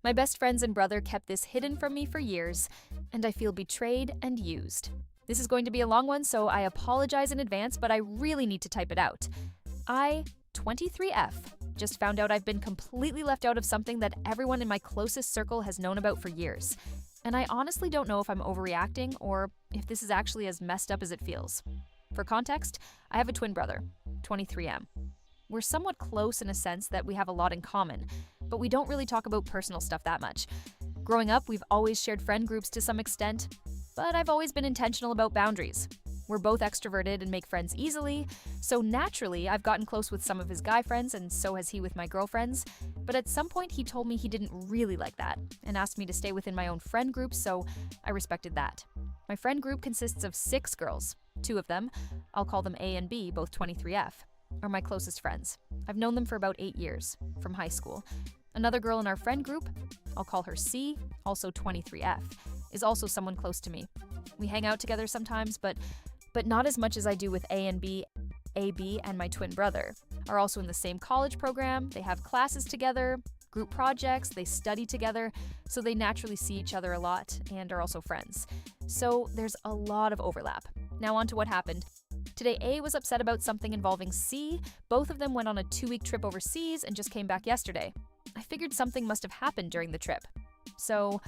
My best friends and brother kept this hidden from me for years, and I feel betrayed and used. This is going to be a long one, so I apologize in advance, but I really need to type it out. I, 23F, just found out I've been completely left out of something that everyone in my closest circle has known about for years. And I honestly don't know if I'm overreacting or if this is actually as messed up as it feels. For context, I have a twin brother, 23M. We're somewhat close in a sense that we have a lot in common, but we don't really talk about personal stuff that much. Growing up, we've always shared friend groups to some extent, but I've always been intentional about boundaries. We're both extroverted and make friends easily, so naturally I've gotten close with some of his guy friends and so has he with my girlfriends, but at some point he told me he didn't really like that and asked me to stay within my own friend group, so I respected that. My friend group consists of 6 girls. 2 of them, I'll call them A and B, both 23F, are my closest friends. I've known them for about 8 years, from high school. Another girl in our friend group, I'll call her C, also 23F, is also someone close to me. We hang out together sometimes, but not as much as I do with A and B. AB and my twin brother are also in the same college program, they have classes together, group projects, they study together, so they naturally see each other a lot and are also friends. So there's a lot of overlap. Now on to what happened. Today A was upset about something involving C. Both of them went on a 2-week trip overseas and just came back yesterday. I figured something must have happened during the trip. So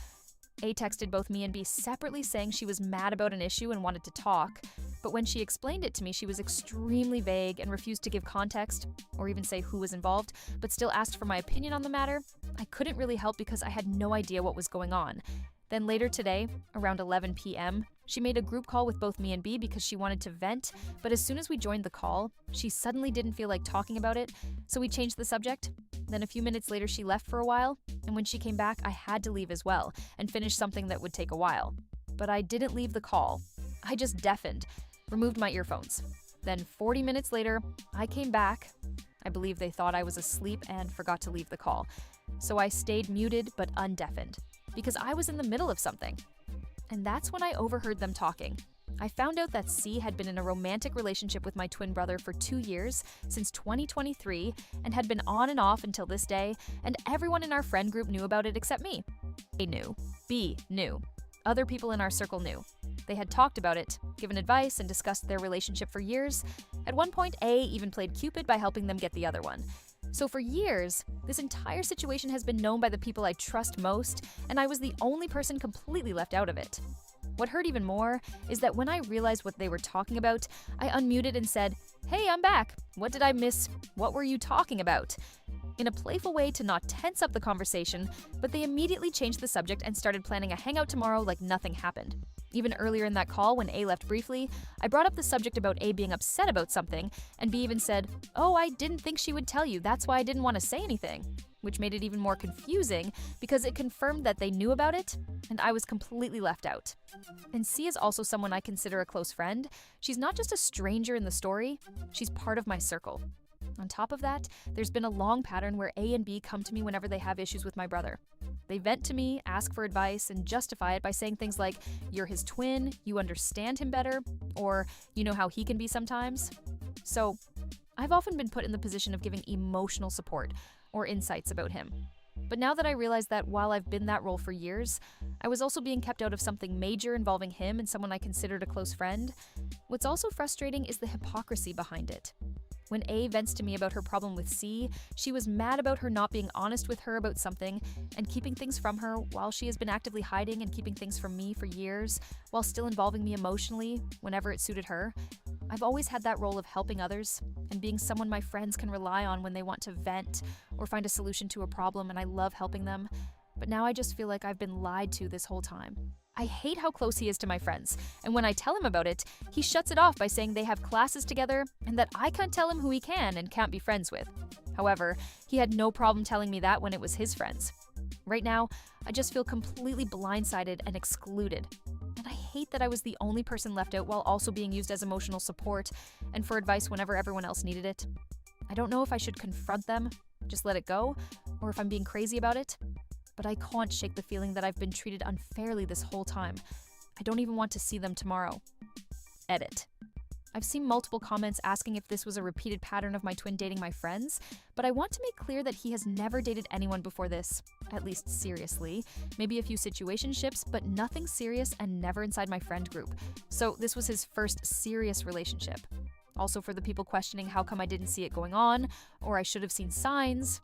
A texted both me and B separately saying she was mad about an issue and wanted to talk, but when she explained it to me, she was extremely vague and refused to give context or even say who was involved, but still asked for my opinion on the matter. I couldn't really help because I had no idea what was going on. Then later today, around 11 p.m., she made a group call with both me and B because she wanted to vent, but as soon as we joined the call, she suddenly didn't feel like talking about it, so we changed the subject. Then a few minutes later, she left for a while, and when she came back, I had to leave as well and finish something that would take a while. But I didn't leave the call. I just deafened, removed my earphones. Then 40 minutes later, I came back. I believe they thought I was asleep and forgot to leave the call. So I stayed muted but undeafened because I was in the middle of something. And that's when I overheard them talking. I found out that C had been in a romantic relationship with my twin brother for 2 years, since 2023, and had been on and off until this day, and everyone in our friend group knew about it except me. A knew. B knew. Other people in our circle knew. They had talked about it, given advice, and discussed their relationship for years. At one point, A even played Cupid by helping them get the other one. So for years, this entire situation has been known by the people I trust most, and I was the only person completely left out of it. What hurt even more is that when I realized what they were talking about, I unmuted and said, "Hey, I'm back. What did I miss? What were you talking about?" In a playful way to not tense up the conversation, but they immediately changed the subject and started planning a hangout tomorrow like nothing happened. Even earlier in that call, when A left briefly, I brought up the subject about A being upset about something, and B even said, "Oh, I didn't think she would tell you, that's why I didn't want to say anything," which made it even more confusing because it confirmed that they knew about it, and I was completely left out. And C is also someone I consider a close friend. She's not just a stranger in the story, she's part of my circle. On top of that, there's been a long pattern where A and B come to me whenever they have issues with my brother. They vent to me, ask for advice, and justify it by saying things like, "You're his twin, you understand him better," or "You know how he can be sometimes." So, I've often been put in the position of giving emotional support or insights about him. But now that I realize that while I've been that role for years, I was also being kept out of something major involving him and someone I considered a close friend, what's also frustrating is the hypocrisy behind it. When A vents to me about her problem with C, she was mad about her not being honest with her about something and keeping things from her while she has been actively hiding and keeping things from me for years, while still involving me emotionally whenever it suited her. I've always had that role of helping others and being someone my friends can rely on when they want to vent or find a solution to a problem, and I love helping them. But now I just feel like I've been lied to this whole time. I hate how close he is to my friends, and when I tell him about it, he shuts it off by saying they have classes together and that I can't tell him who he can and can't be friends with. However, he had no problem telling me that when it was his friends. Right now, I just feel completely blindsided and excluded. And I hate that I was the only person left out while also being used as emotional support and for advice whenever everyone else needed it. I don't know if I should confront them, just let it go, or if I'm being crazy about it. But I can't shake the feeling that I've been treated unfairly this whole time. I don't even want to see them tomorrow. Edit. I've seen multiple comments asking if this was a repeated pattern of my twin dating my friends, but I want to make clear that he has never dated anyone before this. at least seriously. Maybe a few situationships, but nothing serious and never inside my friend group. So this was his first serious relationship. Also, for the people questioning how come I didn't see it going on, or I should have seen signs,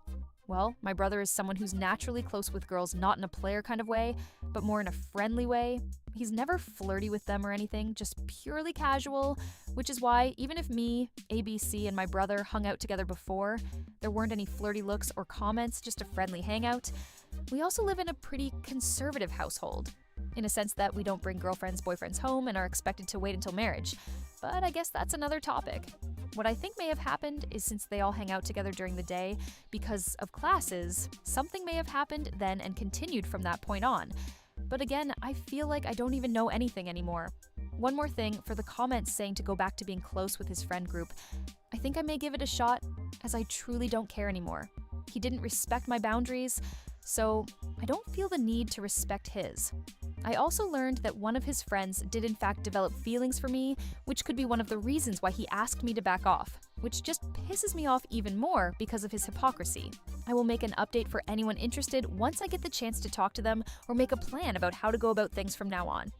well, my brother is someone who's naturally close with girls, not in a player kind of way, but more in a friendly way. He's never flirty with them or anything, just purely casual, which is why even if me, ABC, and my brother hung out together before, there weren't any flirty looks or comments, just a friendly hangout. We also live in a pretty conservative household, in a sense that we don't bring girlfriends, boyfriends home and are expected to wait until marriage. But I guess that's another topic. What I think may have happened is since they all hang out together during the day, because of classes, something may have happened then and continued from that point on. But again, I feel like I don't even know anything anymore. One more thing, for the comments saying to go back to being close with his friend group, I think I may give it a shot, as I truly don't care anymore. He didn't respect my boundaries, so I don't feel the need to respect his. I also learned that one of his friends did in fact develop feelings for me, which could be one of the reasons why he asked me to back off, which just pisses me off even more because of his hypocrisy. I will make an update for anyone interested once I get the chance to talk to them or make a plan about how to go about things from now on.